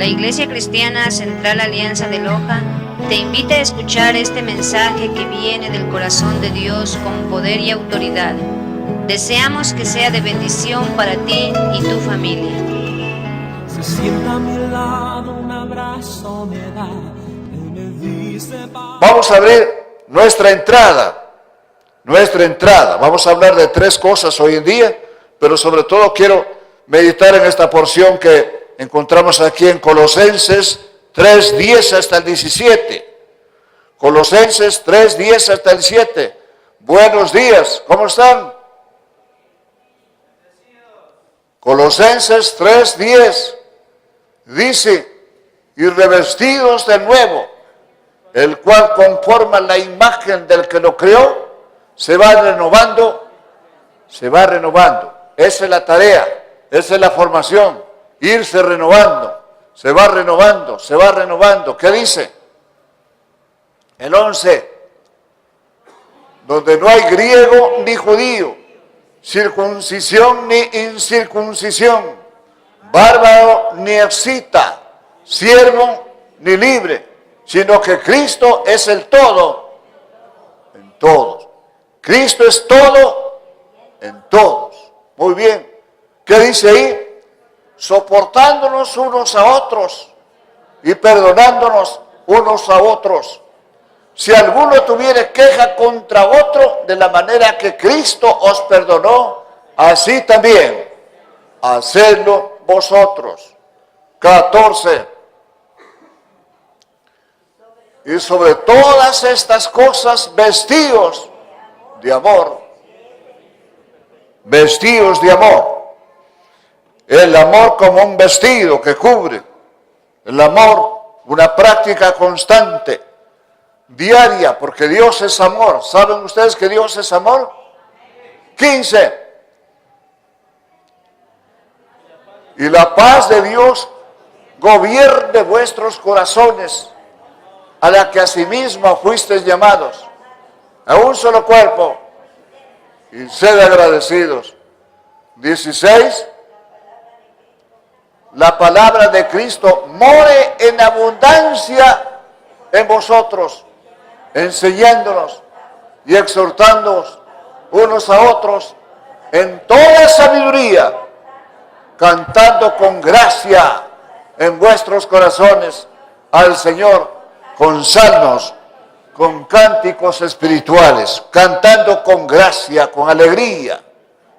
La Iglesia Cristiana Central Alianza de Loja te invita a escuchar este mensaje que viene del corazón de Dios con poder y autoridad. Deseamos que sea de bendición para ti y tu familia. Se sienta a mi lado, un abrazo me da. Él me dice, vamos a abrir nuestra entrada. Vamos a hablar de tres cosas hoy en día, pero sobre todo quiero meditar en esta porción que encontramos aquí en Colosenses 3:10 hasta el 17. Colosenses 3:10 hasta el 7. Buenos días, ¿cómo están? Colosenses 3:10 dice, y revestidos de nuevo, el cual conforma la imagen del que lo creó, se va renovando. Esa es la tarea, esa es la formación, irse renovando, se va renovando. ¿Qué dice? El 11, donde no hay griego ni judío, circuncisión ni incircuncisión, bárbaro ni escita, siervo ni libre, sino que Cristo es el todo en todos. Cristo es todo en todos. Muy bien. ¿Qué dice ahí? Soportándonos unos a otros y perdonándonos unos a otros. Si alguno tuviere queja contra otro, de la manera que Cristo os perdonó, así también hacedlo vosotros. 14. Y sobre todas estas cosas vestíos de amor. Vestíos de amor. El amor como un vestido que cubre. El amor, una práctica constante, diaria, porque Dios es amor. ¿Saben ustedes que Dios es amor? 15. Y la paz de Dios gobierne vuestros corazones, a la que asimismo fuisteis llamados a un solo cuerpo, y sed agradecidos. 16. La palabra de Cristo more en abundancia en vosotros, enseñándonos y exhortándonos unos a otros en toda sabiduría, cantando con gracia en vuestros corazones al Señor, con salmos, con cánticos espirituales, cantando con gracia, con alegría,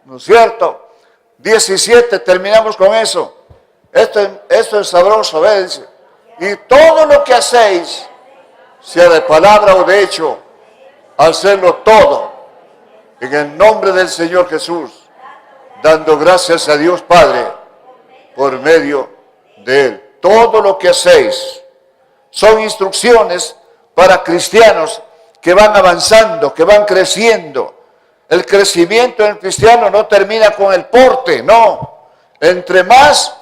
¿no es cierto? 17, terminamos con eso. Esto es sabroso, ¿ves? Y todo lo que hacéis, sea de palabra o de hecho, hacerlo todo en el nombre del Señor Jesús, dando gracias a Dios Padre por medio de Él. Todo lo que hacéis son instrucciones para cristianos que van avanzando, que van creciendo. El crecimiento en el cristiano no termina con el porte, no. Entre más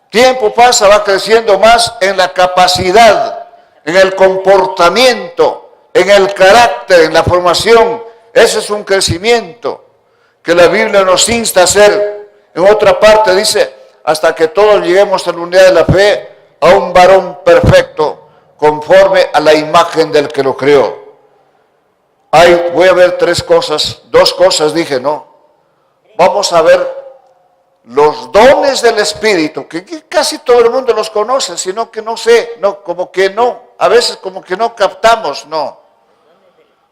tiempo pasa, va creciendo más en la capacidad, en el comportamiento, en el carácter, en la formación. Ese es un crecimiento que la Biblia nos insta a hacer. En otra parte dice, hasta que todos lleguemos a la unidad de la fe, a un varón perfecto, conforme a la imagen del que lo creó. Voy a ver dos cosas dije, ¿no? Vamos a ver los dones del Espíritu, que casi todo el mundo los conoce, sino que no sé, a veces como que no captamos, no.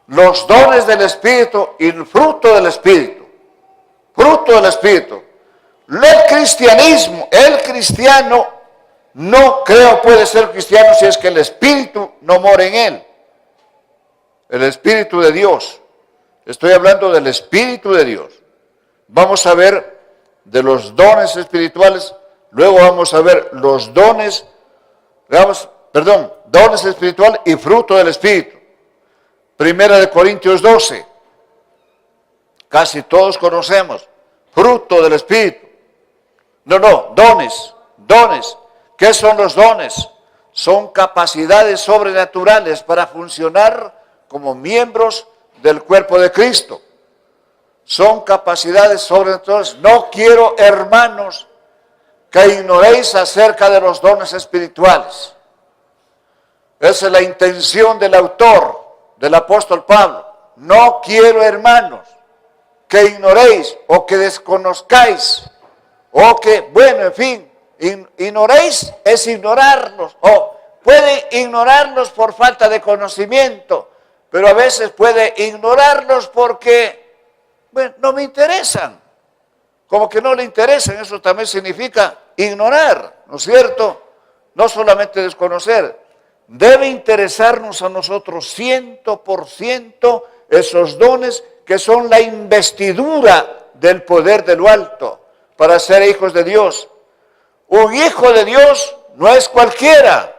Los dones del Espíritu y el fruto del Espíritu. Fruto del Espíritu. El cristiano no creo puede ser cristiano si es que el Espíritu no mora en él. El Espíritu de Dios. Estoy hablando del Espíritu de Dios. Vamos a ver de los dones espirituales, luego vamos a ver los dones espirituales y fruto del Espíritu. Primera de Corintios 12. Casi todos conocemos. Fruto del Espíritu. Dones. ¿Qué son los dones? Son capacidades sobrenaturales para funcionar como miembros del cuerpo de Cristo. Son capacidades sobrenaturales. No quiero, hermanos, que ignoréis acerca de los dones espirituales. Esa es la intención del autor, del apóstol Pablo. No quiero, hermanos, que ignoréis o que desconozcáis o que, bueno, en fin, ignoréis es ignorarlos, o puede ignorarlos por falta de conocimiento, pero a veces puede ignorarlos porque, bueno, no me interesan. Como que no le interesan, eso también significa ignorar, ¿no es cierto? No solamente desconocer. Debe interesarnos a nosotros 100% esos dones que son la investidura del poder de lo alto para ser hijos de Dios. Un hijo de Dios no es cualquiera.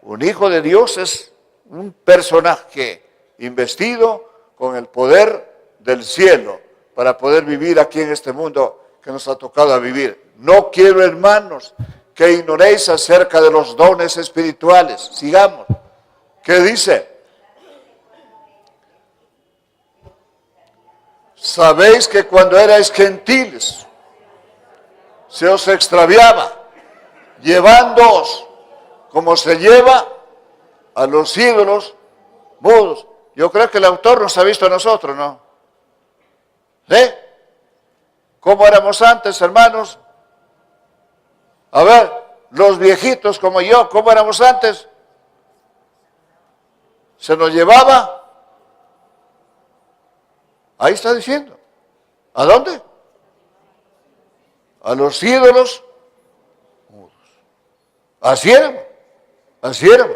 Un hijo de Dios es un personaje investido con el poder del cielo para poder vivir aquí en este mundo que nos ha tocado vivir. No quiero, hermanos, que ignoréis acerca de los dones espirituales. Sigamos. ¿Qué dice? Sabéis que cuando erais gentiles, se os extraviaba, llevándoos como se lleva a los ídolos mudos. Yo creo que el autor nos ha visto a nosotros, ¿no? ¿Sí? ¿Cómo éramos antes, hermanos? A ver, los viejitos como yo, ¿cómo éramos antes? Se nos llevaba. Ahí está diciendo. ¿A dónde? A los ídolos mudos. Así éramos. Así éramos.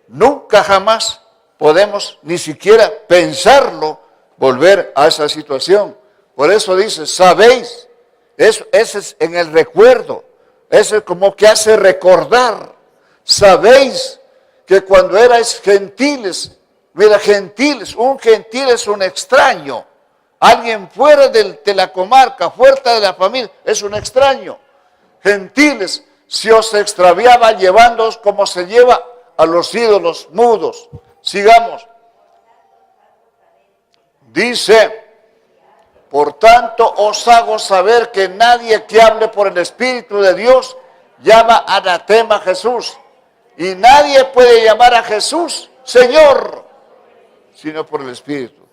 Nunca jamás podemos ni siquiera pensarlo volver a esa situación. Por eso dice, sabéis, ese es en el recuerdo, ese es como que hace recordar. Sabéis que cuando erais gentiles, mira, gentiles, un gentil es un extraño, alguien fuera de la comarca, fuera de la familia, es un extraño. Gentiles, si os extraviaba llevándoos como se lleva a los ídolos mudos. Sigamos. Dice, por tanto os hago saber que nadie que hable por el Espíritu de Dios llama anatema a Jesús. Y nadie puede llamar a Jesús Señor, sino por el Espíritu.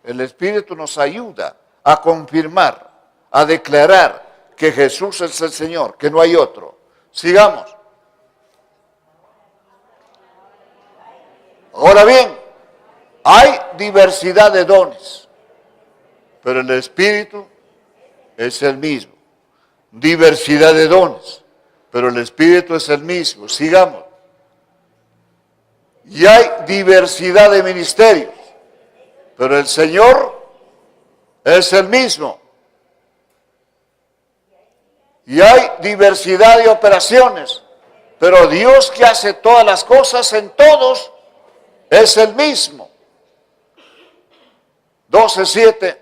El Espíritu nos ayuda a confirmar, a declarar que Jesús es el Señor, que no hay otro. Sigamos. Ahora bien, hay diversidad de dones, pero el Espíritu es el mismo. Diversidad de dones, pero el Espíritu es el mismo. Sigamos. Y hay diversidad de ministerios, pero el Señor es el mismo. Y hay diversidad de operaciones, pero Dios que hace todas las cosas en todos es el mismo. 12:7.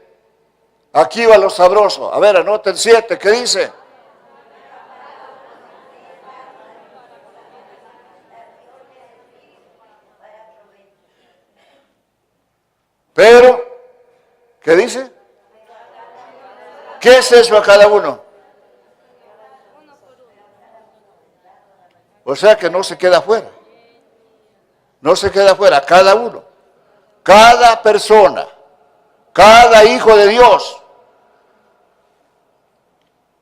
Aquí va lo sabroso. A ver, anoten 7. ¿Qué dice? Pero, ¿qué dice? ¿Qué es eso a cada uno? O sea que no se queda afuera. No se queda afuera, cada uno. Cada persona, cada hijo de Dios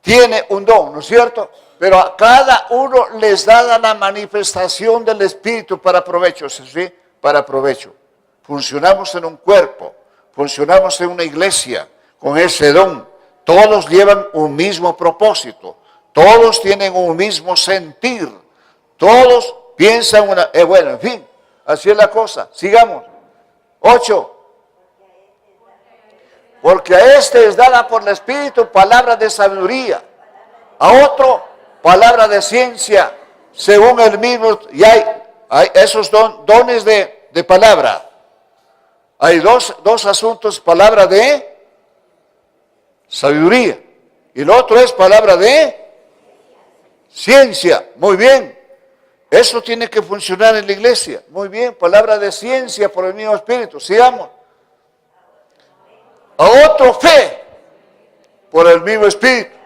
tiene un don, ¿no es cierto? Pero a cada uno les da la manifestación del Espíritu para provecho, ¿sí? Para provecho. Funcionamos en un cuerpo, funcionamos en una iglesia con ese don. Todos llevan un mismo propósito, todos tienen un mismo sentir, todos piensan bueno, en fin, así es la cosa. Sigamos. 8. Porque a este es dada por el Espíritu palabra de sabiduría, a otro palabra de ciencia, según el mismo. Y hay esos dones de palabra. Hay dos asuntos, palabra de sabiduría. Y el otro es palabra de ciencia. Muy bien. Eso tiene que funcionar en la iglesia. Muy bien. Palabra de ciencia por el mismo Espíritu. Sigamos. A otro fe por el mismo Espíritu.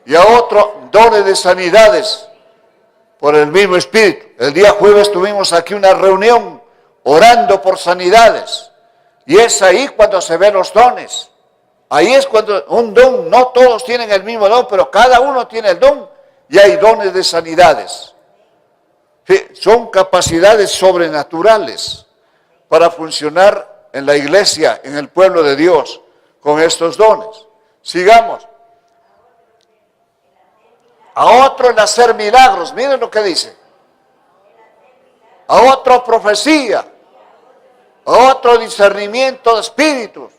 y a otro dones de sanidades por el mismo Espíritu. El día jueves tuvimos aquí una reunión orando por sanidades, y es ahí cuando se ven los dones. Ahí es cuando un don, no todos tienen el mismo don, pero cada uno tiene el don, y hay dones de sanidades. Sí, son capacidades sobrenaturales para funcionar en la iglesia, en el pueblo de Dios, con estos dones. Sigamos. A otro en hacer milagros, miren lo que dice. A otro profecía, a otro discernimiento de espíritus,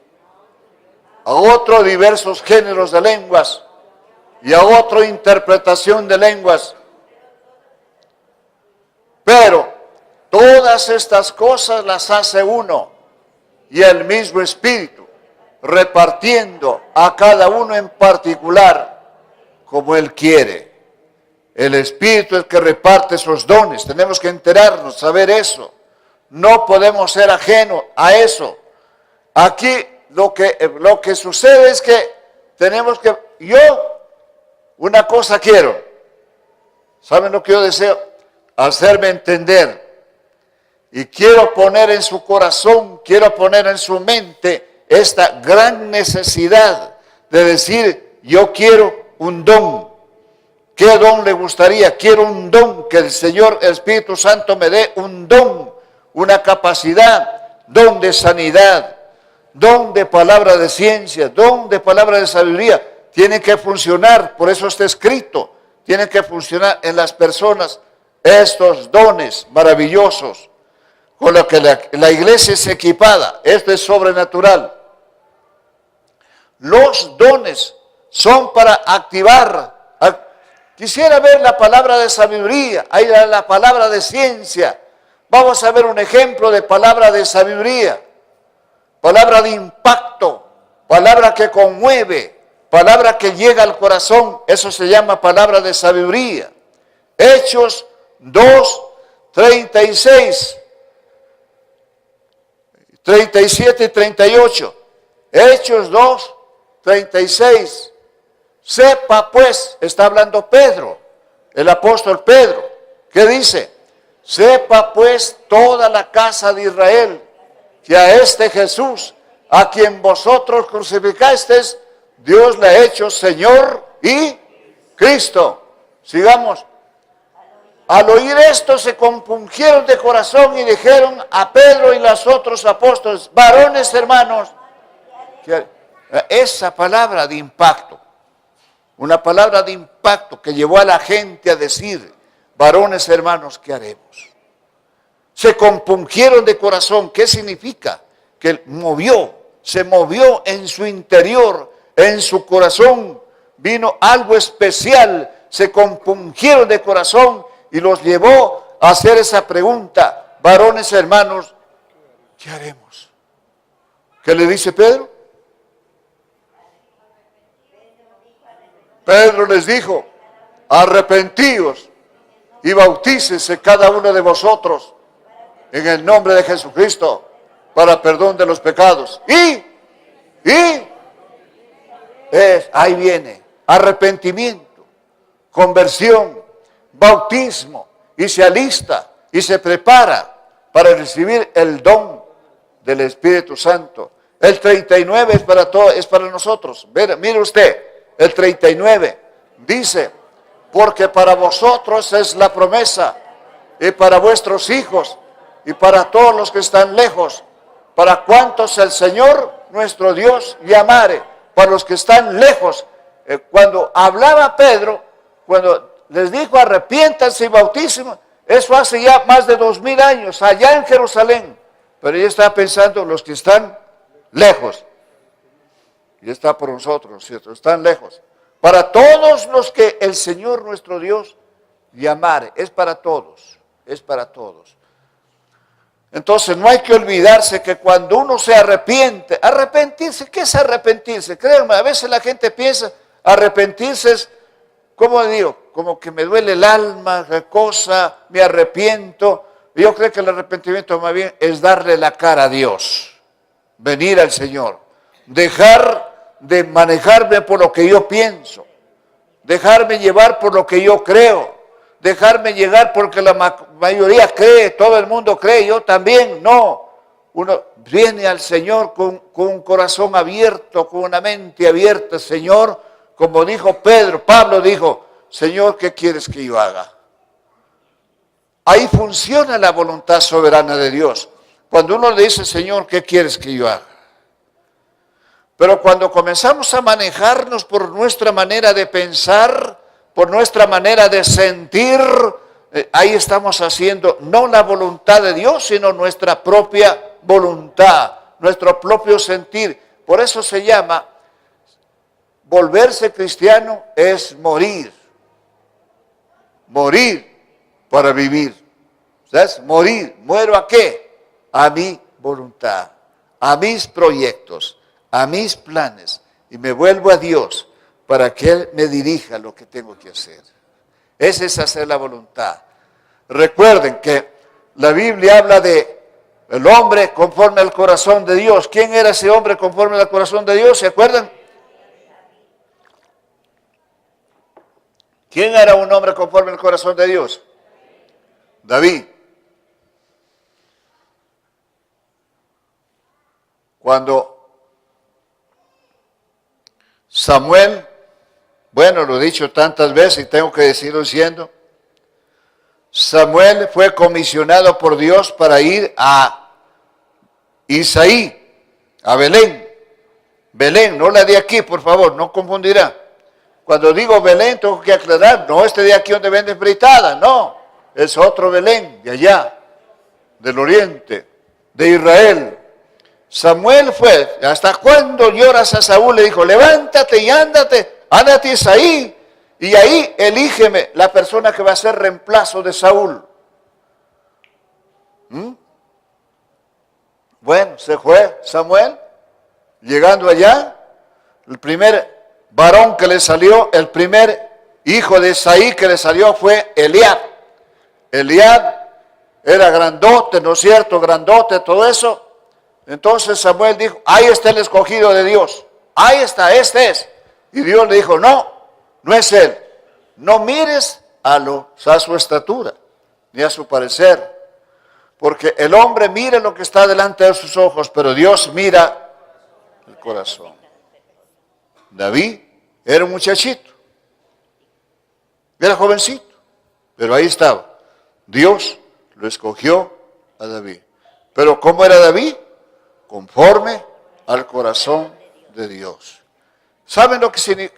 a otro diversos géneros de lenguas, y a otro interpretación de lenguas. Pero todas estas cosas las hace uno y el mismo Espíritu, repartiendo a cada uno en particular como Él quiere. El Espíritu es el que reparte esos dones. Tenemos que enterarnos, saber eso. No podemos ser ajenos a eso. Aquí lo que sucede es que tenemos que... Yo una cosa quiero. ¿Saben lo que yo deseo? Hacerme entender. Y quiero poner en su corazón, quiero poner en su mente esta gran necesidad de decir, yo quiero un don. ¿Qué don le gustaría? Quiero un don, que el Señor, el Espíritu Santo me dé un don, una capacidad, don de sanidad, don de palabra de ciencia, don de palabra de sabiduría. Tiene que funcionar, por eso está escrito, tiene que funcionar en las personas estos dones maravillosos con los que la iglesia es equipada. Esto es sobrenatural. Los dones son para activar. Quisiera ver la palabra de sabiduría, ahí la palabra de ciencia. Vamos a ver un ejemplo de palabra de sabiduría, palabra de impacto, palabra que conmueve, palabra que llega al corazón. Eso se llama palabra de sabiduría. Hechos 2, 36, 37 y 38. Hechos 2, 36. Sepa pues, está hablando Pedro, el apóstol Pedro, ¿qué dice? Sepa pues toda la casa de Israel que a este Jesús, a quien vosotros crucificasteis, Dios le ha hecho Señor y Cristo. Sigamos. Al oír esto se compungieron de corazón y dijeron a Pedro y los otros apóstoles, varones hermanos, esa palabra de impacto. Una palabra de impacto que llevó a la gente a decir, varones hermanos, ¿qué haremos? Se compungieron de corazón. ¿Qué significa? Que se movió en su interior, en su corazón. Vino algo especial. Se compungieron de corazón y los llevó a hacer esa pregunta. Varones hermanos, ¿qué haremos? ¿Qué le dice Pedro? Pedro les dijo, arrepentíos y bautícese cada uno de vosotros en el nombre de Jesucristo para perdón de los pecados. Ahí viene, arrepentimiento, conversión, bautismo, y se alista y se prepara para recibir el don del Espíritu Santo. El 39 es para nosotros. Mire usted. El 39 dice, porque para vosotros es la promesa, y para vuestros hijos, y para todos los que están lejos, para cuantos el Señor nuestro Dios llamare, para los que están lejos. Cuando hablaba Pedro, cuando les dijo arrepiéntanse y bautísimo, eso hace ya más de 2000 años, allá en Jerusalén. Pero ella estaba pensando los que están lejos. Y está por nosotros, ¿cierto? Están lejos. Para todos los que el Señor nuestro Dios llamare. Es para todos, es para todos. Entonces no hay que olvidarse que cuando uno se arrepiente, arrepentirse, ¿qué es arrepentirse? Créanme, a veces la gente piensa, arrepentirse es, ¿cómo digo? Como que me duele el alma, qué cosa, me arrepiento. Yo creo que el arrepentimiento más bien es darle la cara a Dios, venir al Señor, dejar de manejarme por lo que yo pienso, dejarme llevar por lo que yo creo, dejarme llevar porque la mayoría cree, todo el mundo cree, yo también. No, uno viene al Señor con un corazón abierto, con una mente abierta. Señor, como dijo Pablo dijo, Señor, ¿qué quieres que yo haga? Ahí funciona la voluntad soberana de Dios. Cuando uno le dice, Señor, ¿qué quieres que yo haga? Pero cuando comenzamos a manejarnos por nuestra manera de pensar, por nuestra manera de sentir, ahí estamos haciendo no la voluntad de Dios, sino nuestra propia voluntad, nuestro propio sentir. Por eso se llama, volverse cristiano es morir. Morir para vivir. ¿Sabes? Morir. ¿Muero a qué? A mi voluntad, a mis proyectos, a mis planes. Y me vuelvo a Dios para que Él me dirija lo que tengo que hacer. Ese es hacer la voluntad. Recuerden que la Biblia habla de el hombre conforme al corazón de Dios. ¿Quién era ese hombre conforme al corazón de Dios? ¿Se acuerdan? ¿Quién era un hombre conforme al corazón de Dios? David. Cuando Samuel, bueno, lo he dicho tantas veces y tengo que decirlo diciendo, Samuel fue comisionado por Dios para ir a Isaí, a Belén. Belén, no la de aquí, por favor, no confundirá. Cuando digo Belén, tengo que aclarar, no este de aquí donde venden fritada, no, es otro Belén, de allá, del oriente, de Israel. Samuel fue, ¿hasta cuándo lloras a Saúl? Le dijo, levántate y ándate a Isaí, y ahí elígeme la persona que va a ser reemplazo de Saúl. Bueno, se fue Samuel, llegando allá, el primer varón que le salió, el primer hijo de Isaí que le salió fue Eliab. Eliab era grandote, ¿no es cierto? Grandote, todo eso. Entonces Samuel dijo, ahí está el escogido de Dios. Ahí está, este es. Y Dios le dijo, no, no es él. No mires a su estatura, ni a su parecer. Porque el hombre mira lo que está delante de sus ojos, pero Dios mira el corazón. David era un muchachito, era jovencito, pero ahí estaba. Dios lo escogió a David. Pero ¿cómo era David? Conforme al corazón de Dios. ¿Saben lo que significa?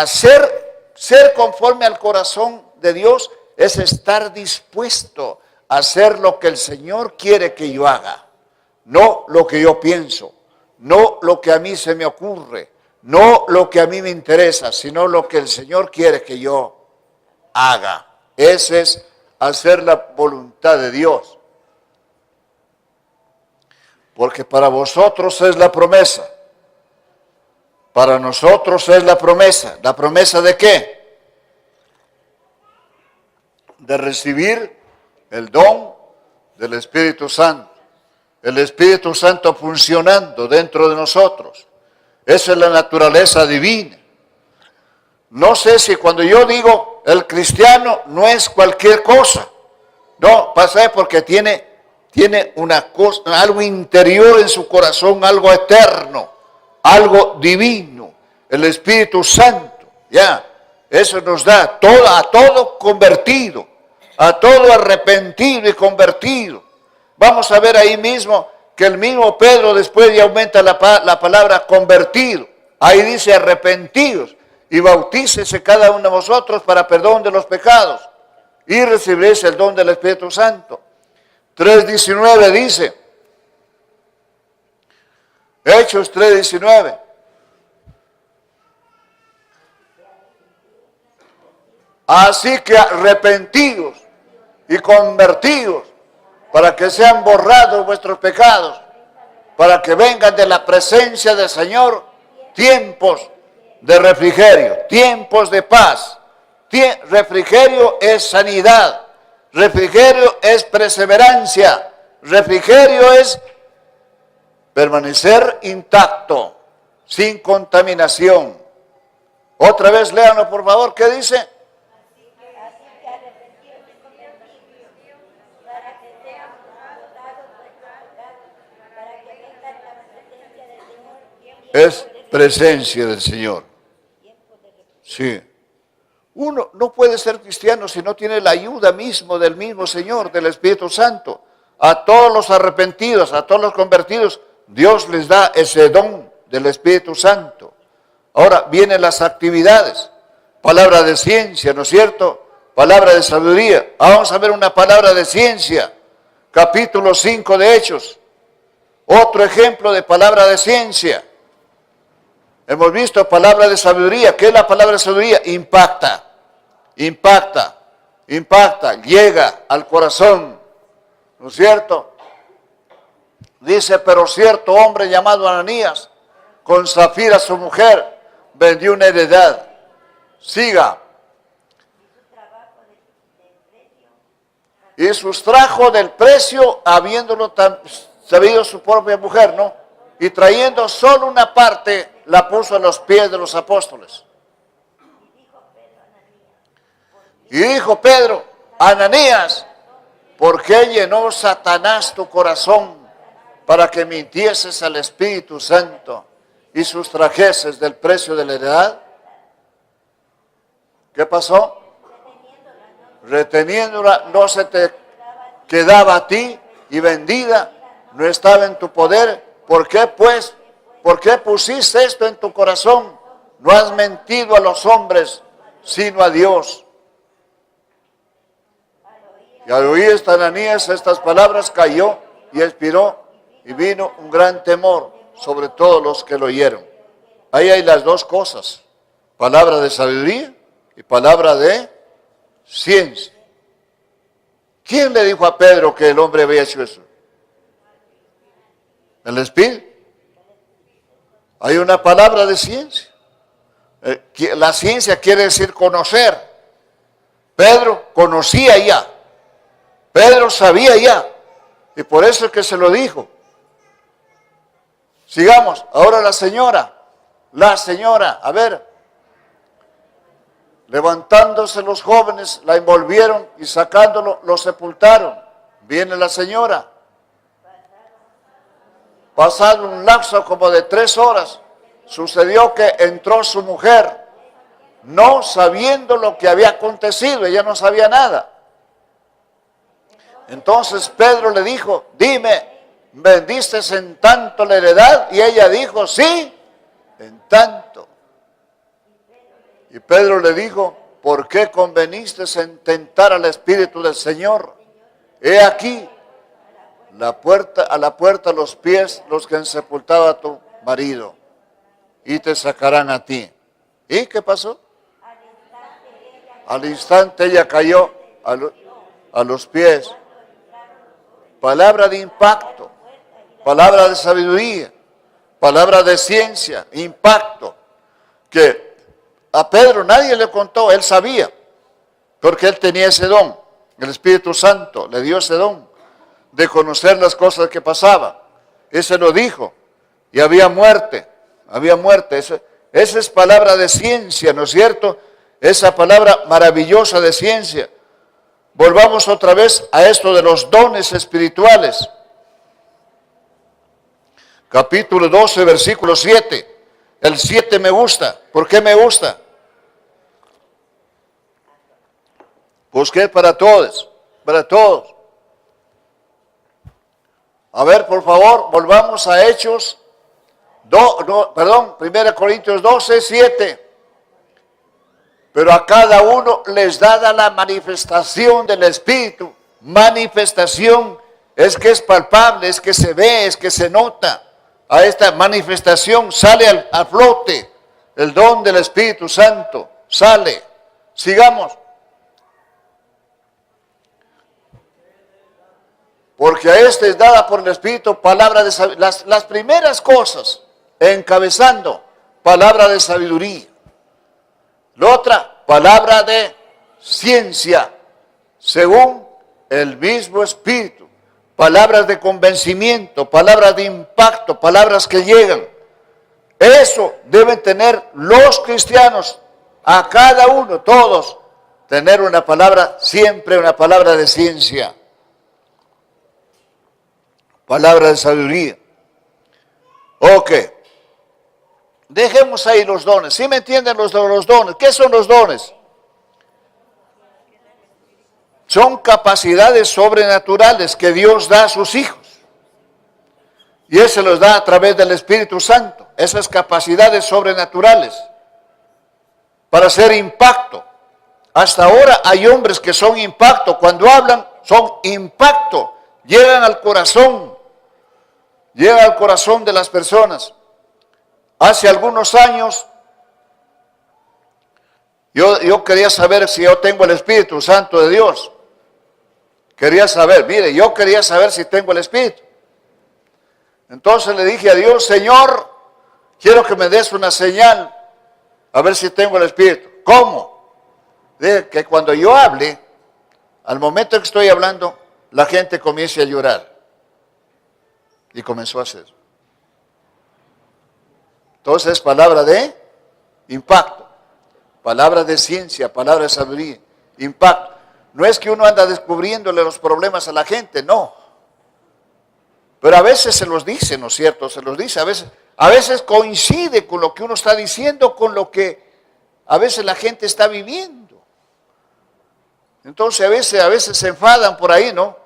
Ser conforme al corazón de Dios es estar dispuesto a hacer lo que el Señor quiere que yo haga. No lo que yo pienso, no lo que a mí se me ocurre, no lo que a mí me interesa, sino lo que el Señor quiere que yo haga. Ese es hacer la voluntad de Dios. Porque para vosotros es la promesa. Para nosotros es la promesa. ¿La promesa de qué? De recibir el don del Espíritu Santo. El Espíritu Santo funcionando dentro de nosotros. Esa es la naturaleza divina. No sé si cuando yo digo el cristiano no es cualquier cosa. No, pasa porque tiene una cosa, algo interior en su corazón, algo eterno, algo divino, el Espíritu Santo, ya, eso nos da a todo convertido, a todo arrepentido y convertido. Vamos a ver ahí mismo que el mismo Pedro después ya aumenta la palabra convertido, ahí dice arrepentidos y bautícese cada uno de vosotros para perdón de los pecados y recibiréis el don del Espíritu Santo. 3:19 dice, Hechos 3:19. Así que arrepentidos y convertidos para que sean borrados vuestros pecados, para que vengan de la presencia del Señor tiempos de refrigerio, tiempos de paz. Refrigerio es sanidad. Refrigerio es perseverancia. Refrigerio es permanecer intacto, sin contaminación. Otra vez léanlo, por favor. ¿Qué dice? Es presencia del Señor. Sí. Uno no puede ser cristiano si no tiene la ayuda del mismo Señor, del Espíritu Santo. A todos los arrepentidos, a todos los convertidos, Dios les da ese don del Espíritu Santo. Ahora vienen las actividades. Palabra de ciencia, ¿no es cierto? Palabra de sabiduría. Vamos a ver una palabra de ciencia. Capítulo 5 de Hechos. Otro ejemplo de palabra de ciencia. Hemos visto palabra de sabiduría. ¿Qué es la palabra de sabiduría? Impacta, impacta, impacta, llega al corazón, ¿no es cierto? Dice, pero cierto hombre llamado Ananías, con Zafira su mujer, vendió una heredad. Siga. Y sustrajo del precio, habiéndolo sabido su propia mujer, ¿no? Y trayendo solo una parte, la puso a los pies de los apóstoles. Y dijo Pedro, Ananías, ¿por qué llenó Satanás tu corazón para que mintieses al Espíritu Santo y sustrajeses del precio de la heredad? ¿Qué pasó? Reteniéndola, no se te quedaba a ti, y vendida no estaba en tu poder. ¿Por qué pues? ¿Por qué pusiste esto en tu corazón? No has mentido a los hombres, sino a Dios. Y al oír esta Ananías estas palabras, cayó y expiró, y vino un gran temor sobre todos los que lo oyeron. Ahí hay las dos cosas, palabra de sabiduría y palabra de ciencia. ¿Quién le dijo a Pedro que el hombre había hecho eso? ¿El Espíritu? Hay una palabra de ciencia. La ciencia quiere decir conocer. Pedro conocía ya. Pedro sabía ya. Y por eso es que se lo dijo. Sigamos. Ahora la señora, a ver. Levantándose los jóvenes, la envolvieron y sacándolo, lo sepultaron. Viene la señora. Pasado un lapso como de 3 horas, sucedió que entró su mujer, no sabiendo lo que había acontecido, ella no sabía nada. Entonces Pedro le dijo, dime, ¿vendiste en tanto la heredad? Y ella dijo, sí, en tanto. Y Pedro le dijo, ¿por qué conveniste en tentar al Espíritu del Señor? He aquí, a la puerta los pies los que han sepultado a tu marido, y te sacarán a ti. ¿Y qué pasó? Al instante ella cayó a los pies. Palabra de impacto, palabra de sabiduría, palabra de ciencia, impacto, que a Pedro nadie le contó, él sabía, porque él tenía ese don, el Espíritu Santo le dio ese don de conocer las cosas que pasaban. Ese lo dijo, y había muerte, esa es palabra de ciencia, ¿no es cierto? Esa palabra maravillosa de ciencia. Volvamos otra vez a esto de los dones espirituales. Capítulo 12, versículo 7. El 7 me gusta. ¿Por qué me gusta? Pues que es para todos, para todos. A ver, por favor, volvamos a Hechos, 1 Corintios 12, 7. Pero a cada uno les dada la manifestación del Espíritu. Manifestación es que es palpable, es que se ve, es que se nota. A esta manifestación sale a flote el don del Espíritu Santo. Sale. Sigamos. Porque a este es dada por el Espíritu palabra de sabiduría. Las primeras cosas, encabezando, palabra de sabiduría. La otra, palabra de ciencia, según el mismo Espíritu. Palabras de convencimiento, palabras de impacto, palabras que llegan. Eso deben tener los cristianos a cada uno, todos, tener una palabra, siempre una palabra de ciencia, palabra de sabiduría. Ok, dejemos ahí los dones. ¿Sí me entienden los dones? ¿Qué son los dones? Son capacidades sobrenaturales que Dios da a sus hijos. Y Él se los da a través del Espíritu Santo. Esas capacidades sobrenaturales para hacer impacto. Hasta ahora hay hombres que son impacto. Cuando hablan, son impacto. Llegan al corazón de las personas. Hace algunos años, yo quería saber si yo tengo el Espíritu Santo de Dios. Quería saber, mire, yo quería saber si tengo el Espíritu. Entonces le dije a Dios, Señor, quiero que me des una señal, a ver si tengo el Espíritu. ¿Cómo? De que cuando yo hable, al momento que estoy hablando, la gente comience a llorar. Y comenzó a hacer. Entonces es palabra de impacto, palabra de ciencia, palabra de sabiduría, impacto. No es que uno anda descubriéndole los problemas a la gente, no. Pero a veces se los dice, ¿no es cierto? Se los dice, a veces coincide con lo que uno está diciendo, con lo que a veces la gente está viviendo. Entonces a veces se enfadan por ahí, ¿no?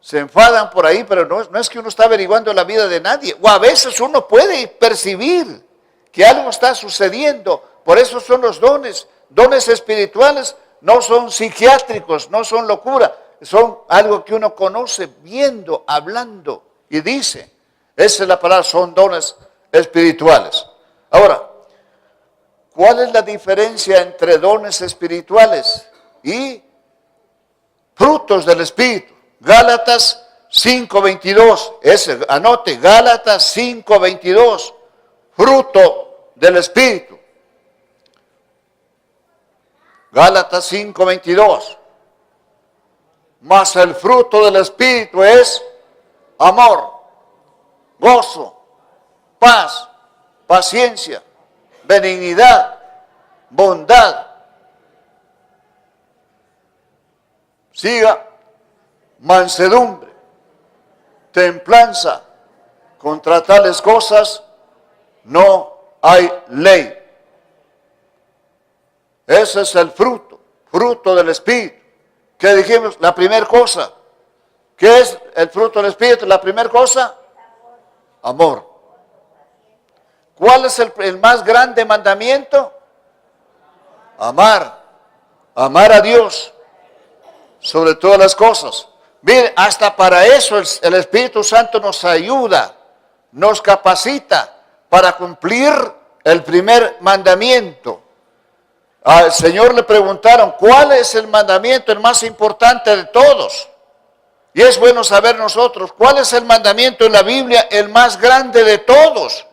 Se enfadan por ahí, pero no es que uno está averiguando la vida de nadie. O a veces uno puede percibir que algo está sucediendo. Por eso son los dones. Dones espirituales no son psiquiátricos, no son locura. Son algo que uno conoce viendo, hablando y dice. Esa es la palabra, son dones espirituales. Ahora, ¿cuál es la diferencia entre dones espirituales y frutos del Espíritu? Gálatas 5:22, anote, Gálatas 5:22, fruto del Espíritu. Gálatas 5:22, mas el fruto del Espíritu es amor, gozo, paz, paciencia, benignidad, bondad. Siga. Mansedumbre, templanza, contra tales cosas no hay ley. Ese es el fruto del Espíritu. ¿Qué dijimos? La primera cosa. ¿Qué es el fruto del Espíritu? La primera cosa, amor. ¿Cuál es el más grande mandamiento? Amar a Dios sobre todas las cosas. Mire, hasta para eso el Espíritu Santo nos ayuda, nos capacita para cumplir el primer mandamiento. Al Señor le preguntaron, ¿cuál es el mandamiento, el más importante de todos? Y es bueno saber nosotros, ¿cuál es el mandamiento en la Biblia, el más grande de todos?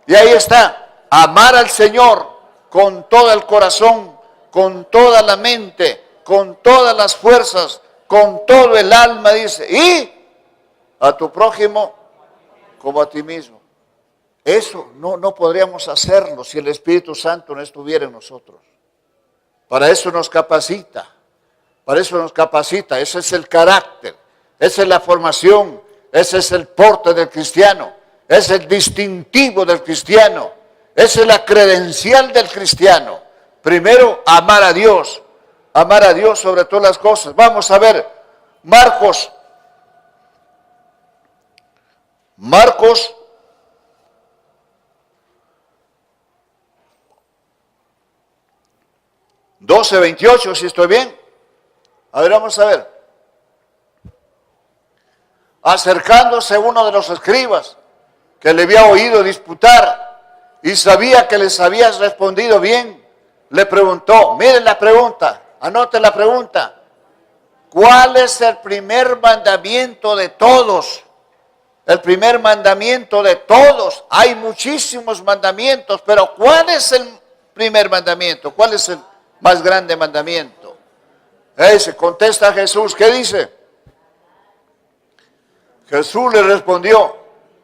Y ahí está, amar al Señor con todo el corazón, con toda la mente, con todas las fuerzas, con todo el alma, dice, y a tu prójimo como a ti mismo. Eso no podríamos hacerlo si el Espíritu Santo no estuviera en nosotros. Para eso nos capacita, ese es el carácter, esa es la formación, ese es el porte del cristiano, es el distintivo del cristiano, esa es la credencial del cristiano. Primero, amar a Dios sobre todas las cosas. Vamos a ver, Marcos 12:28, si estoy bien. A ver, vamos a ver. Acercándose uno de los escribas que le había oído disputar y sabía que les había respondido bien, le preguntó, miren la pregunta, anoten la pregunta. ¿Cuál es el primer mandamiento de todos? El primer mandamiento de todos. Hay muchísimos mandamientos, pero ¿cuál es el primer mandamiento? ¿Cuál es el más grande mandamiento? Ese, contesta Jesús, ¿qué dice? Jesús le respondió,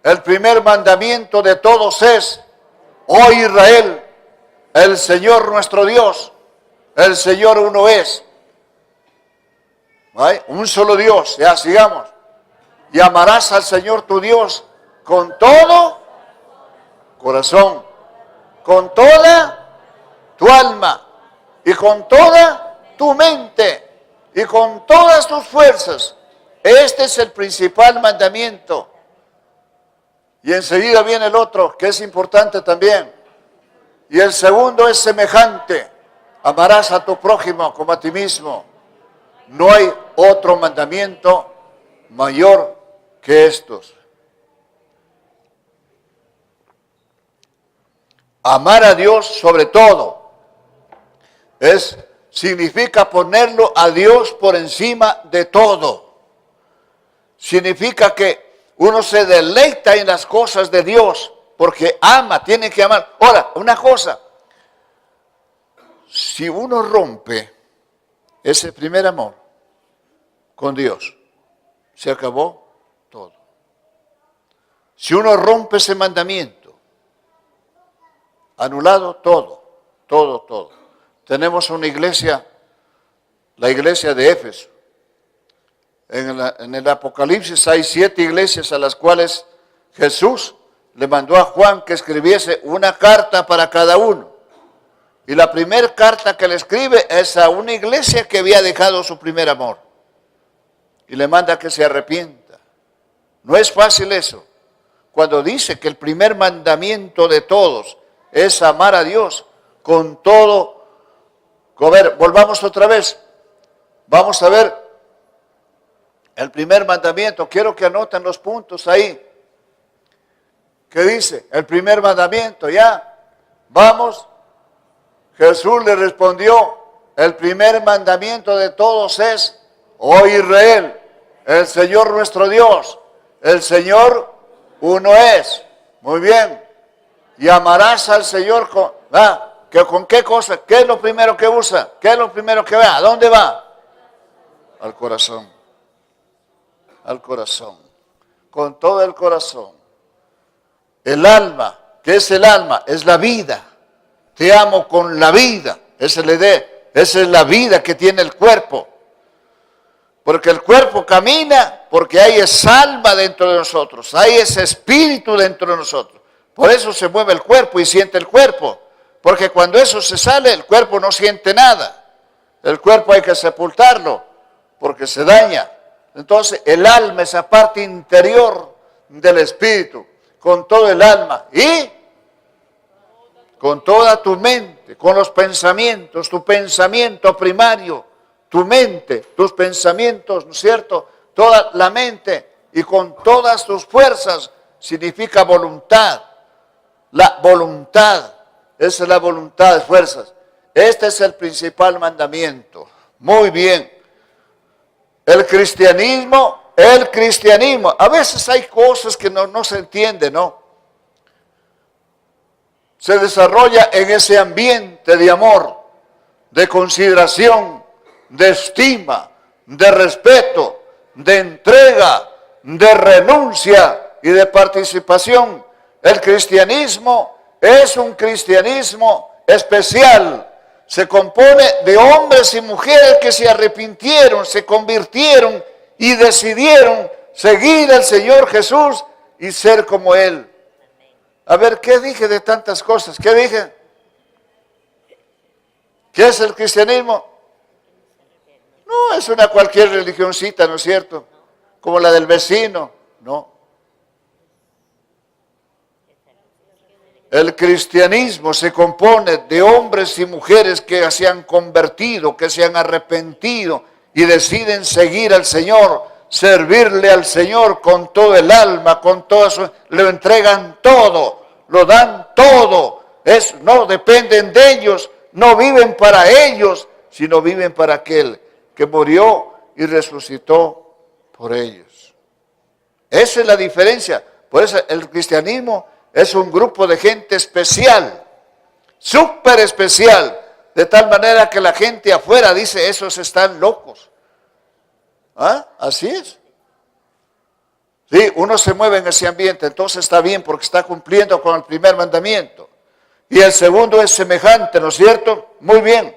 el primer mandamiento de todos es, oh Israel, el Señor nuestro Dios, el Señor uno es. ¿Vale? Un solo Dios, ya sigamos. Y amarás al Señor tu Dios con todo corazón, con toda tu alma y con toda tu mente y con todas tus fuerzas. Este es el principal mandamiento. Y enseguida viene el otro, que es importante también. Y el segundo es semejante. Amarás a tu prójimo como a ti mismo. No hay otro mandamiento mayor que estos. Amar a Dios sobre todo significa ponerlo a Dios por encima de todo. Significa que uno se deleita en las cosas de Dios porque ama, tiene que amar. Ahora, una cosa, si uno rompe ese primer amor con Dios, se acabó todo. Si uno rompe ese mandamiento, anulado todo, todo, todo. Tenemos una iglesia, la iglesia de Éfeso. En el Apocalipsis hay 7 iglesias a las cuales Jesús le mandó a Juan que escribiese una carta para cada uno. Y la primera carta que le escribe es a una iglesia que había dejado su primer amor. Y le manda que se arrepienta. No es fácil eso. Cuando dice que el primer mandamiento de todos es amar a Dios con todo. A ver, volvamos otra vez. Vamos a ver el primer mandamiento. Quiero que anoten los puntos ahí. ¿Qué dice? El primer mandamiento, ya. Vamos. Jesús le respondió, el primer mandamiento de todos es, oh Israel, el Señor nuestro Dios, el Señor uno es. Muy bien. Y amarás al Señor ¿con qué cosa? ¿Qué es lo primero que usa? ¿Qué es lo primero que va? ¿A dónde va? Al corazón. Al corazón. Con todo el corazón. El alma. ¿Qué es el alma? Es la vida. Te amo con la vida. Esa es la vida que tiene el cuerpo. Porque el cuerpo camina porque hay esa alma dentro de nosotros. Hay ese espíritu dentro de nosotros. Por eso se mueve el cuerpo y siente el cuerpo. Porque cuando eso se sale, el cuerpo no siente nada. El cuerpo hay que sepultarlo porque se daña. Entonces el alma, esa parte interior del espíritu, con todo el alma y con toda tu mente, con los pensamientos, tu pensamiento primario, tu mente, tus pensamientos, ¿no es cierto? Toda la mente y con todas tus fuerzas significa voluntad. La voluntad, esa es la voluntad de fuerzas. Este es el principal mandamiento. Muy bien. El cristianismo, a veces hay cosas que no se entienden, ¿no? Se desarrolla en ese ambiente de amor, de consideración, de estima, de respeto, de entrega, de renuncia y de participación. El cristianismo es un cristianismo especial. Se compone de hombres y mujeres que se arrepintieron, se convirtieron y decidieron seguir al Señor Jesús y ser como Él. A ver, ¿qué dije de tantas cosas? ¿Qué dije? ¿Qué es el cristianismo? No es una cualquier religioncita, ¿no es cierto? Como la del vecino, no. El cristianismo se compone de hombres y mujeres que se han convertido, que se han arrepentido y deciden seguir al Señor, servirle al Señor con todo el alma, con todo su, le entregan todo, lo dan todo. No dependen de ellos, no viven para ellos, sino viven para aquel que murió y resucitó por ellos. Esa es la diferencia. Por eso el cristianismo es un grupo de gente especial, súper especial, de tal manera que la gente afuera dice, esos están locos. ¿Ah? Así es. Sí, uno se mueve en ese ambiente, entonces está bien porque está cumpliendo con el primer mandamiento. Y el segundo es semejante, ¿no es cierto? Muy bien.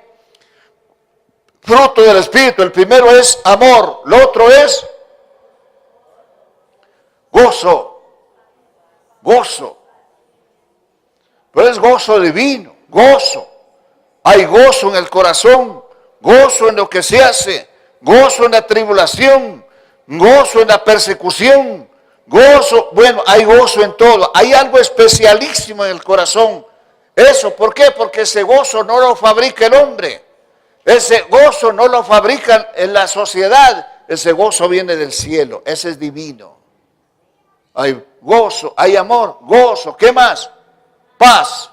Fruto del Espíritu, el primero es amor, lo otro es gozo, gozo. Pero es gozo divino, gozo. Hay gozo en el corazón, gozo en lo que se hace, gozo en la tribulación, gozo en la persecución, gozo, bueno, hay gozo en todo. Hay algo especialísimo en el corazón. Eso, ¿por qué? Porque ese gozo no lo fabrica el hombre. Ese gozo no lo fabrican en la sociedad. Ese gozo viene del cielo. Ese es divino. Hay gozo, hay amor, gozo. ¿Qué más? Paz,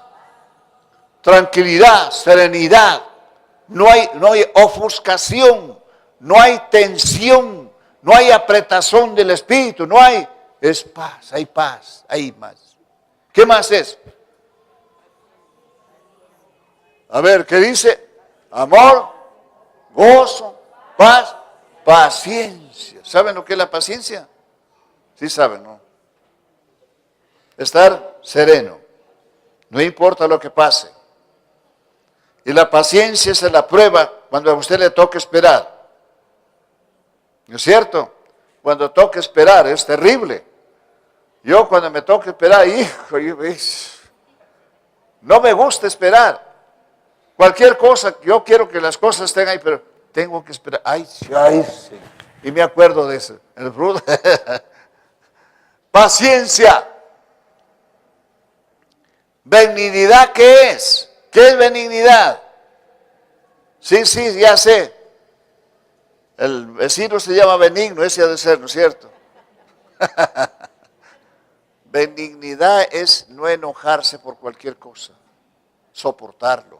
tranquilidad, serenidad. No hay ofuscación, no hay tensión, no hay apretazón del espíritu, no hay. Es paz, hay más. ¿Qué más es? A ver, ¿qué dice? Amor, gozo, paz, paciencia. ¿Saben lo que es la paciencia? Sí saben, ¿no? Estar sereno, no importa lo que pase. Y la paciencia es la prueba cuando a usted le toca esperar. ¿No es cierto? Cuando toca esperar es terrible. Yo cuando me toca esperar, hijo, no me gusta esperar. Cualquier cosa, yo quiero que las cosas estén ahí, pero tengo que esperar. Ay, sí. Y me acuerdo de eso. El fruto. Paciencia. Benignidad, ¿qué es? ¿Qué es benignidad? Sí, ya sé. El vecino se llama benigno, ese ha de ser, ¿no es cierto? Benignidad es no enojarse por cualquier cosa, soportarlo.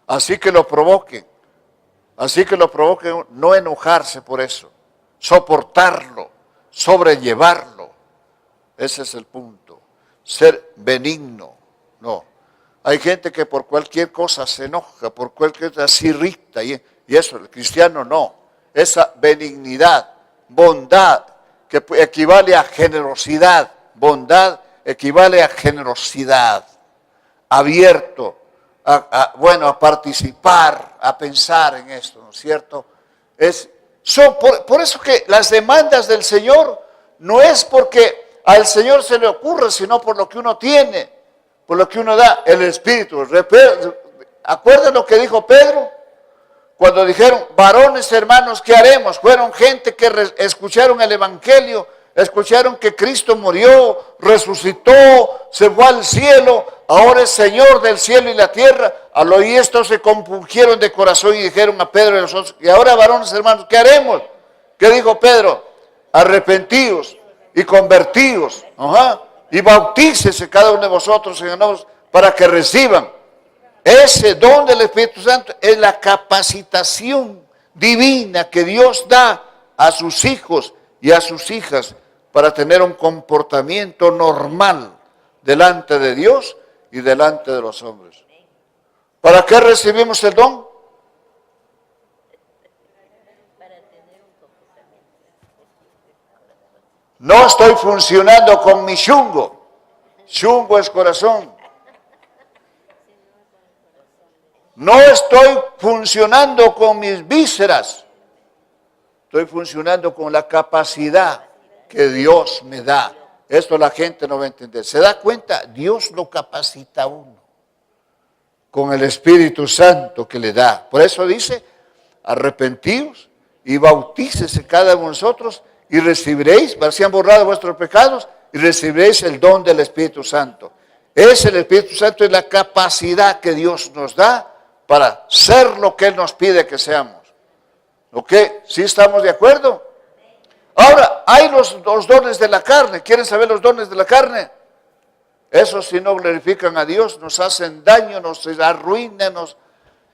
Así que lo provoquen, no enojarse por eso, soportarlo, sobrellevarlo. Ese es el punto, ser benigno. No, hay gente que por cualquier cosa se enoja, por cualquier cosa se irrita, y eso, el cristiano no. Esa benignidad, bondad, que equivale a generosidad, bondad equivale a generosidad, abierto, a participar, a pensar en esto, ¿no es cierto? Por eso que las demandas del Señor no es porque al Señor se le ocurre, sino por lo que uno tiene, por lo que uno da, el Espíritu. ¿Acuerdan lo que dijo Pedro? Cuando dijeron, varones hermanos, ¿qué haremos? Fueron gente que escucharon el Evangelio, escucharon que Cristo murió, resucitó, se fue al cielo, ahora es Señor del cielo y la tierra. Al oír esto se compungieron de corazón y dijeron a Pedro y a los otros, y ahora varones hermanos, ¿qué haremos? ¿Qué dijo Pedro? Arrepentíos y convertíos, y bautícese cada uno de vosotros en el nombre para que reciban. Ese don del Espíritu Santo es la capacitación divina que Dios da a sus hijos y a sus hijas para tener un comportamiento normal delante de Dios y delante de los hombres. ¿Para qué recibimos el don? No estoy funcionando con mi shungo. Shungo es corazón. No estoy funcionando con mis vísceras. Estoy funcionando con la capacidad que Dios me da. Esto la gente no va a entender. ¿Se da cuenta? Dios lo capacita a uno con el Espíritu Santo que le da. Por eso dice, arrepentíos y bautícese cada uno de vosotros y recibiréis, sean borrados vuestros pecados y recibiréis el don del Espíritu Santo. El Espíritu Santo es la capacidad que Dios nos da para ser lo que Él nos pide que seamos. ¿Ok? ¿Sí estamos de acuerdo? Ahora, hay los dones de la carne. ¿Quieren saber los dones de la carne? Esos si no glorifican a Dios, nos hacen daño, nos arruinan,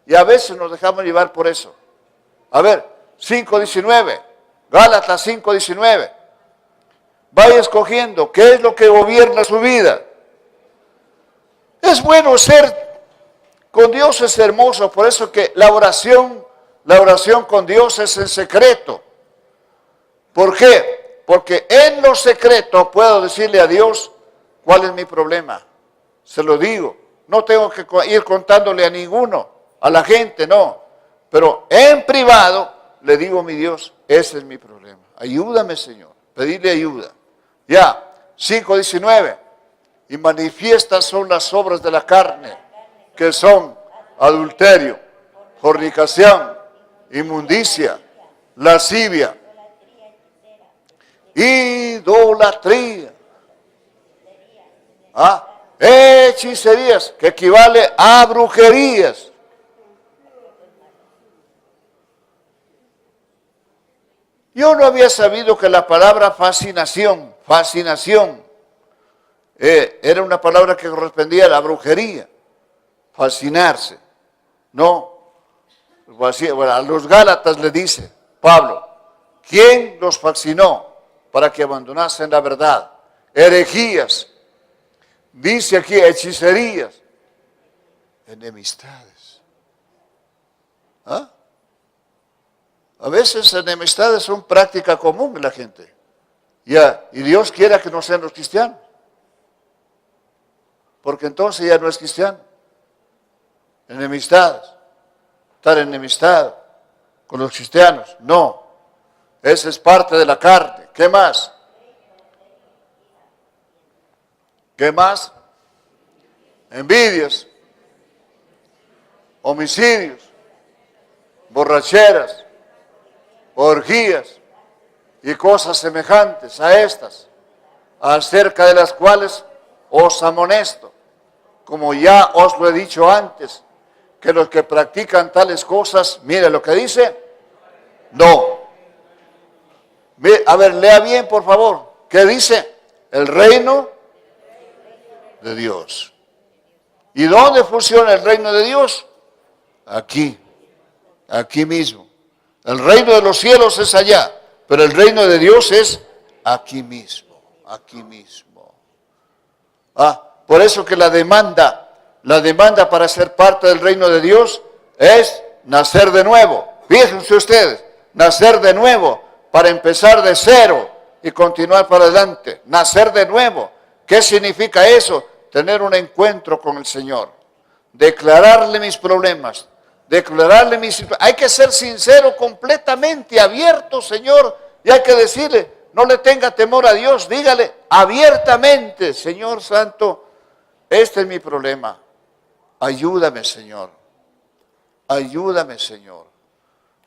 y a veces nos dejamos llevar por eso. A ver, 5:19, Gálatas 5:19. Vaya escogiendo qué es lo que gobierna su vida. Es bueno ser con Dios, es hermoso, por eso que la oración con Dios es en secreto. ¿Por qué? Porque en lo secreto puedo decirle a Dios cuál es mi problema. Se lo digo. No tengo que ir contándole a ninguno, a la gente, no. Pero en privado le digo a mi Dios, ese es mi problema. Ayúdame, Señor. Pedirle ayuda. Ya, 5:19. Y manifiestas son las obras de la carne, que son adulterio, fornicación, inmundicia, lascivia, idolatría, hechicerías, que equivale a brujerías. Yo no había sabido que la palabra fascinación, era una palabra que correspondía a la brujería, fascinarse. No, a los Gálatas le dice Pablo, ¿quién los fascinó para que abandonasen la verdad? Herejías, dice aquí hechicerías, enemistades. ¿Ah? A veces enemistades son práctica común en la gente. Ya, y Dios quiera que no sean los cristianos. Porque entonces ya no es cristiano. Enemistades. Estar enemistado con los cristianos. No. Esa es parte de la carne. ¿Qué más? ¿Qué más? Envidias. Homicidios. Borracheras. Orgías. Y cosas semejantes a estas. Acerca de las cuales os amonesto, como ya os lo he dicho antes, que los que practican tales cosas, mire lo que dice, no. A ver, lea bien por favor, ¿qué dice? El reino de Dios. ¿Y dónde funciona el reino de Dios? Aquí mismo. El reino de los cielos es allá, pero el reino de Dios es aquí mismo. Por eso que la demanda para ser parte del reino de Dios es nacer de nuevo. Fíjense ustedes, nacer de nuevo para empezar de cero y continuar para adelante. Nacer de nuevo. ¿Qué significa eso? Tener un encuentro con el Señor. Declararle mis problemas. Declararle mis situaciones. Hay que ser sincero, completamente abierto, Señor. Y hay que decirle, no le tenga temor a Dios. Dígale abiertamente, Señor Santo, este es mi problema. Ayúdame, Señor. Ayúdame, Señor.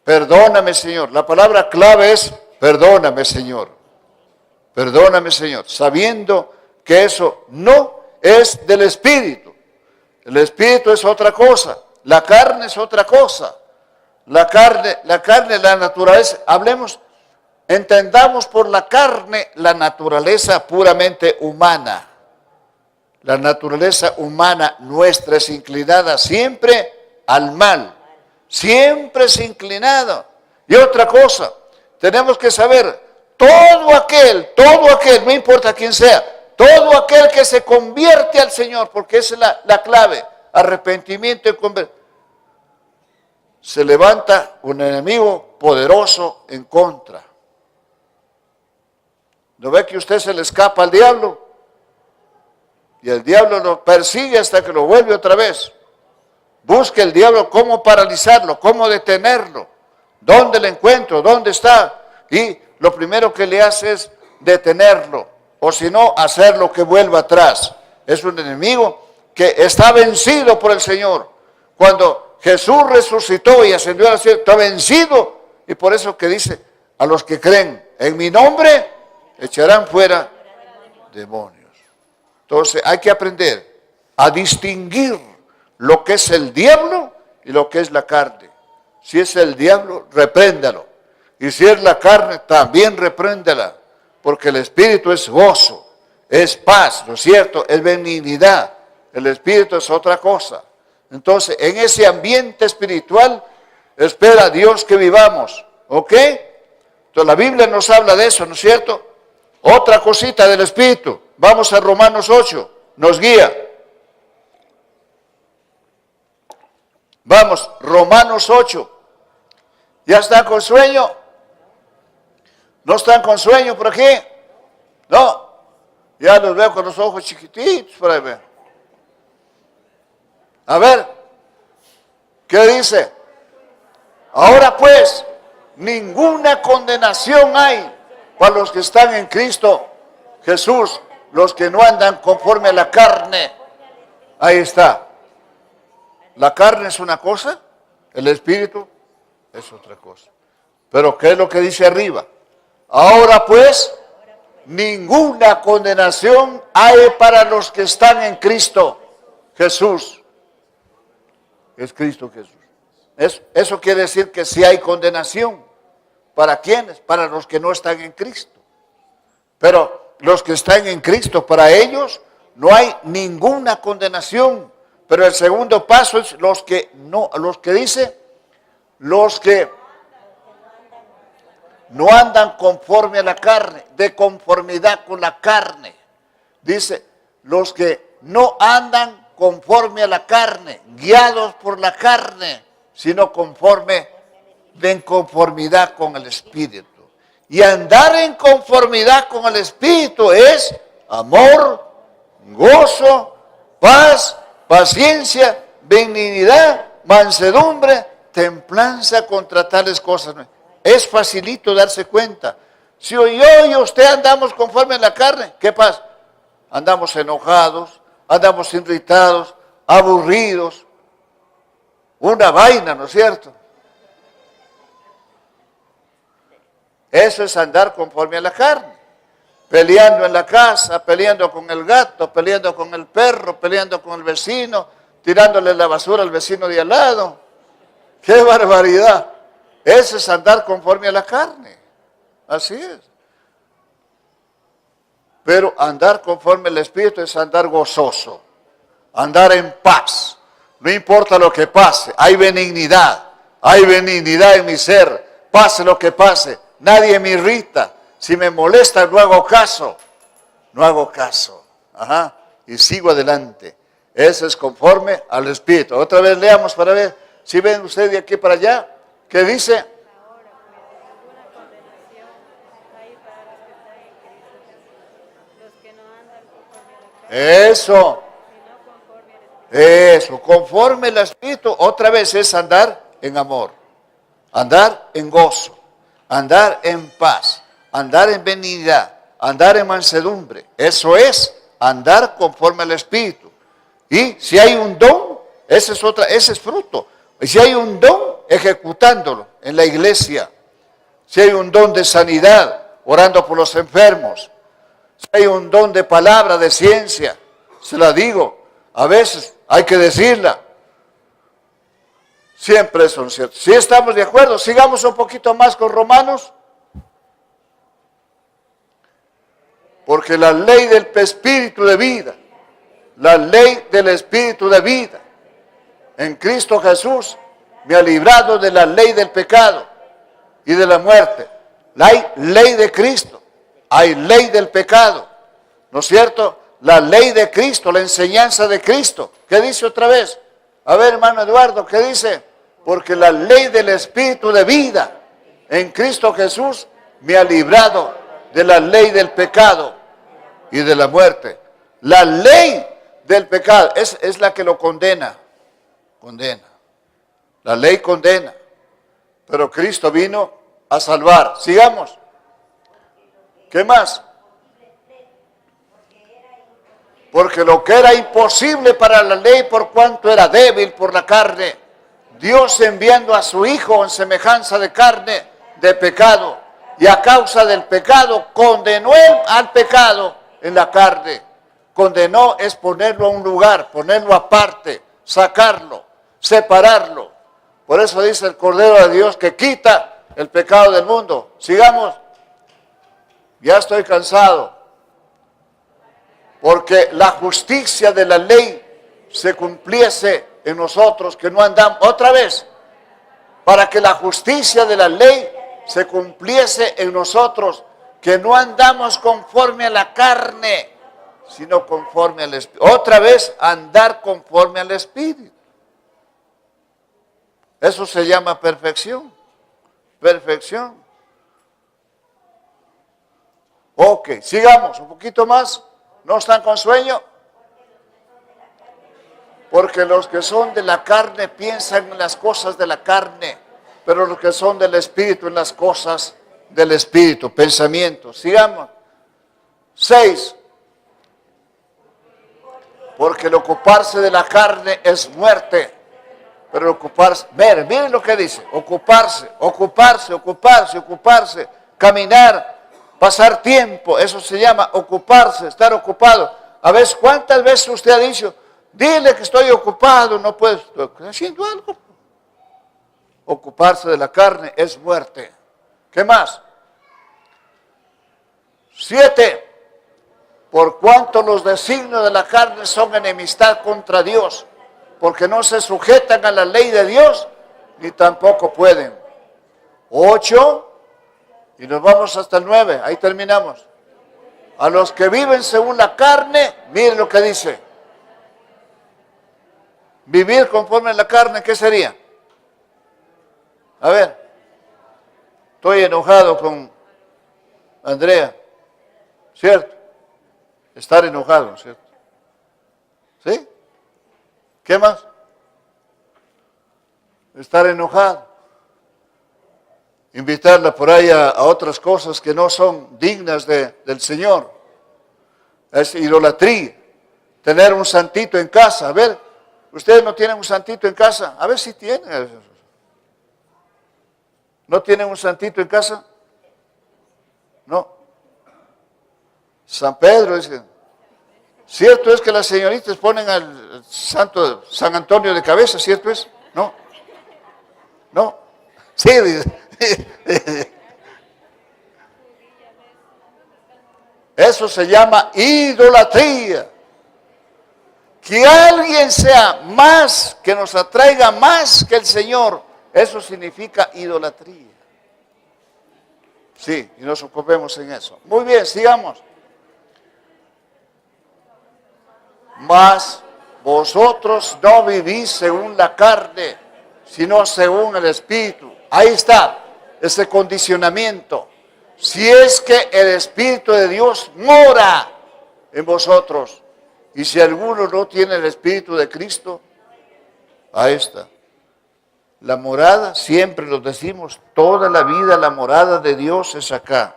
Perdóname, Señor. La palabra clave es perdóname, Señor. Perdóname, Señor. Sabiendo que eso no es del Espíritu. El Espíritu es otra cosa. La carne es otra cosa. La carne, la naturaleza. Entendamos por la carne la naturaleza puramente humana. La naturaleza humana nuestra es inclinada siempre al mal. Siempre es inclinada. Y otra cosa, tenemos que saber, todo aquel, no importa quién sea, todo aquel que se convierte al Señor, porque esa es la clave, arrepentimiento y conversión, se levanta un enemigo poderoso en contra. ¿No ve que usted se le escapa al diablo? Y el diablo lo persigue hasta que lo vuelve otra vez. Busque el diablo cómo paralizarlo, cómo detenerlo. ¿Dónde le encuentro? ¿Dónde está? Y lo primero que le hace es detenerlo. O si no, hacerlo que vuelva atrás. Es un enemigo que está vencido por el Señor. Cuando Jesús resucitó y ascendió al cielo, está vencido. Y por eso que dice, a los que creen en mi nombre, echarán fuera demonios. Entonces hay que aprender a distinguir lo que es el diablo y lo que es la carne. Si es el diablo, repréndalo. Y si es la carne, también repréndela. Porque el Espíritu es gozo, es paz, ¿no es cierto? Es benignidad. El Espíritu es otra cosa. Entonces, en ese ambiente espiritual, espera Dios que vivamos. ¿Ok? Entonces, la Biblia nos habla de eso, ¿no es cierto? Otra cosita del Espíritu. Vamos a Romanos 8. Nos guía. Vamos, Romanos 8. ¿Ya están con sueño? ¿No están con sueño por aquí? No. Ya los veo con los ojos chiquititos por ahí. A ver, ¿qué dice? Ahora pues, ninguna condenación hay para los que están en Cristo Jesús, los que no andan conforme a la carne. Ahí está. La carne es una cosa, el espíritu es otra cosa. Pero ¿qué es lo que dice arriba? Ahora pues, ninguna condenación hay para los que están en Cristo Jesús. Es Cristo Jesús. Eso quiere decir que sí hay condenación. ¿Para quiénes? Para los que no están en Cristo. Pero los que están en Cristo, para ellos no hay ninguna condenación. Pero el segundo paso es los que no andan conforme a la carne, de conformidad con la carne. Dice, los que no andan conforme a la carne, guiados por la carne, sino en conformidad con el Espíritu. Y andar en conformidad con el Espíritu es amor, gozo, paz, paciencia, benignidad, mansedumbre, templanza. Contra tales cosas es facilito darse cuenta. Si yo y usted andamos conforme a la carne, ¿qué pasa? Andamos enojados, andamos irritados, aburridos. Una vaina, ¿no es cierto? Eso es andar conforme a la carne. Peleando en la casa, peleando con el gato, peleando con el perro, peleando con el vecino, tirándole la basura al vecino de al lado. ¡Qué barbaridad! Eso es andar conforme a la carne. Así es. Pero andar conforme al Espíritu es andar gozoso, andar en paz. No importa lo que pase, hay benignidad en mi ser. Pase lo que pase, nadie me irrita. Si me molesta, no hago caso. Ajá. Y sigo adelante. Eso es conforme al Espíritu. Otra vez leamos para ver si ven ustedes de aquí para allá. ¿Qué dice? Eso, conforme al Espíritu, otra vez es andar en amor, andar en gozo, andar en paz, andar en benignidad, andar en mansedumbre. Eso es andar conforme al Espíritu. Y si hay un don, ese es fruto. Y si hay un don, ejecutándolo en la iglesia. Si hay un don de sanidad, orando por los enfermos. Si hay un don de palabra, de ciencia, se la digo, a veces hay que decirla. Siempre son ciertos. Si estamos de acuerdo, sigamos un poquito más con Romanos. Porque la ley del Espíritu de vida, la ley del Espíritu de vida, en Cristo Jesús, me ha librado de la ley del pecado y de la muerte. Hay ley de Cristo. Hay ley del pecado, ¿no es cierto? La ley de Cristo, la enseñanza de Cristo. ¿Qué dice otra vez? A ver, hermano Eduardo, ¿qué dice? Porque la ley del Espíritu de vida en Cristo Jesús me ha librado de la ley del pecado y de la muerte. La ley del pecado es la que lo condena. La ley condena, pero Cristo vino a salvar. Sigamos. ¿Qué más? Porque lo que era imposible para la ley, por cuanto era débil por la carne, Dios enviando a su Hijo en semejanza de carne, de pecado, y a causa del pecado, condenó al pecado en la carne. Condenó es ponerlo a un lugar, ponerlo aparte, sacarlo, separarlo. Por eso dice el Cordero de Dios que quita el pecado del mundo. Sigamos. Ya estoy cansado, porque la justicia de la ley se cumpliese en nosotros, que no andamos, otra vez, para que la justicia de la ley se cumpliese en nosotros, que no andamos conforme a la carne, sino conforme al Espíritu. Otra vez, andar conforme al Espíritu. Eso se llama perfección. Ok, sigamos un poquito más. ¿No están con sueño? Porque los que son de la carne piensan en las cosas de la carne, pero los que son del Espíritu en las cosas del Espíritu, pensamientos. Sigamos. 6. Porque el ocuparse de la carne es muerte, pero ocuparse, miren lo que dice, ocuparse, caminar, pasar tiempo, eso se llama ocuparse, estar ocupado. A veces, ¿cuántas veces usted ha dicho, dile que estoy ocupado, no puedo, estoy haciendo algo? Ocuparse de la carne es muerte. ¿Qué más? 7. Por cuanto los designios de la carne son enemistad contra Dios, porque no se sujetan a la ley de Dios, ni tampoco pueden. 8, y nos vamos hasta el 9, ahí terminamos. A los que viven según la carne, miren lo que dice. Vivir conforme a la carne, ¿qué sería? A ver, estoy enojado con Andrea, ¿cierto? Estar enojado, ¿cierto? ¿Sí? ¿Qué más? Estar enojado. Invitarla por ahí a otras cosas que no son dignas del Señor. Es idolatría. Tener un santito en casa. A ver, ¿ustedes no tienen un santito en casa? A ver si tienen. ¿No tienen un santito en casa? No. San Pedro dice, ¿cierto es que las señoritas ponen al santo San Antonio de cabeza? ¿Cierto es? No. No. Sí, dice. Eso se llama idolatría. Que alguien sea más, que nos atraiga más que el Señor, eso significa idolatría. Sí, y nos ocupemos en eso. Muy bien, sigamos. Mas vosotros no vivís según la carne, sino según el Espíritu. Ahí está, ese condicionamiento. Si es que el Espíritu de Dios mora en vosotros, y si alguno no tiene el Espíritu de Cristo, ahí está. La morada, siempre lo decimos, toda la vida la morada de Dios es acá,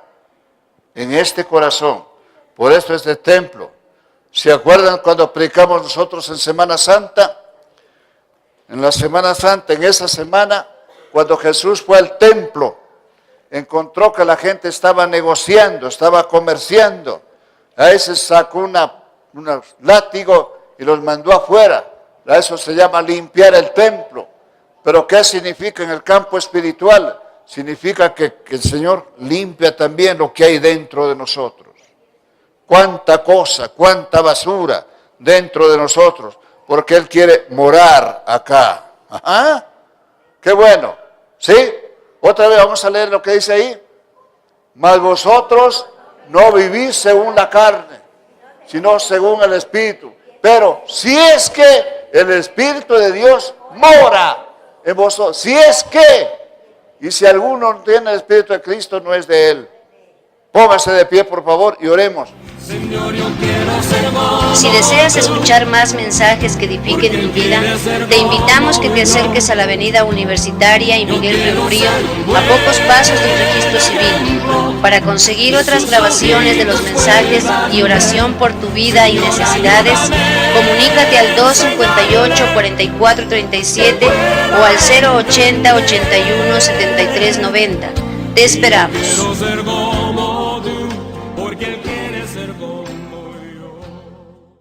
en este corazón. Por eso este templo. ¿Se acuerdan cuando predicamos nosotros en Semana Santa? En la Semana Santa, en esa semana, cuando Jesús fue al templo, encontró que la gente estaba negociando, estaba comerciando. A ese sacó un látigo y los mandó afuera. A eso se llama limpiar el templo. ¿Pero qué significa en el campo espiritual? Significa que el Señor limpia también lo que hay dentro de nosotros. Cuánta cosa, cuánta basura dentro de nosotros, porque Él quiere morar acá. Ajá. Qué bueno. ¿Sí? Otra vez vamos a leer lo que dice ahí. Mas vosotros no vivís según la carne, sino según el Espíritu. Pero si es que el Espíritu de Dios mora en vosotros, si es que, y si alguno no tiene el Espíritu de Cristo, no es de Él. Póngase de pie, por favor, y oremos. Si deseas escuchar más mensajes que edifiquen tu vida, te invitamos que te acerques a la Avenida Universitaria y Miguel Remurío, a pocos pasos del registro civil. Para conseguir otras grabaciones de los mensajes y oración por tu vida y necesidades, comunícate al 258-4437 o al 080-81-7390. Te esperamos.